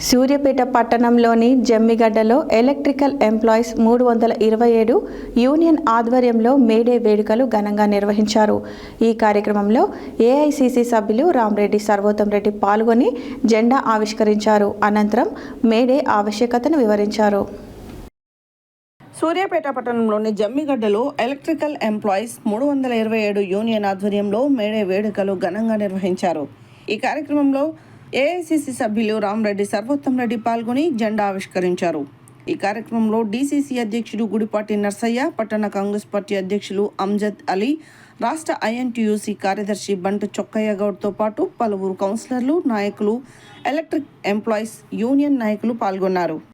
సూర్యాపేట పట్టణంలోని జమ్మిగడ్డలో electrical employees 327 union ఆధ్వర్యంలో May Day వేడుకలు ఘనంగా నిర్వహించారు. ఈ కార్యక్రమంలో ఏఐసిసి సభ్యులు రామరెడ్డి సర్వోత్తం రెడ్డి పాల్గొని జెండా ఆవిష్కరించారు. అనంతరం మేడే ఆవశ్యకతను వివరించారు. సూర్యాపేట పట్టణంలోని జమ్మిగడ్డలో ఎలక్ట్రికల్ ఎంప్లాయీస్ 327 యూనియన్ ఆధ్వర్యంలో మేడే వేడుకలు ఘనంగా నిర్వహించారు. ఈ కార్యక్రమంలో ఏఐసిసి సభ్యులు రామరెడ్డి సర్వోత్తం రెడ్డి పాల్గొని జెండా ఆవిష్కరించారు. ఈ కార్యక్రమంలో డీసీసీ అధ్యక్షుడు గుడిపాటి నర్సయ్య, పట్టణ కాంగ్రెస్ పార్టీ అధ్యక్షులు అంజద్ అలీ, రాష్ట్ర ఐఎన్టీయూసీ కార్యదర్శి బంటు చొక్కయ్య గౌడ్తో పాటు పలువురు కౌన్సిలర్లు, నాయకులు, ఎలక్ట్రిక్ ఎంప్లాయీస్ యూనియన్ నాయకులు పాల్గొన్నారు.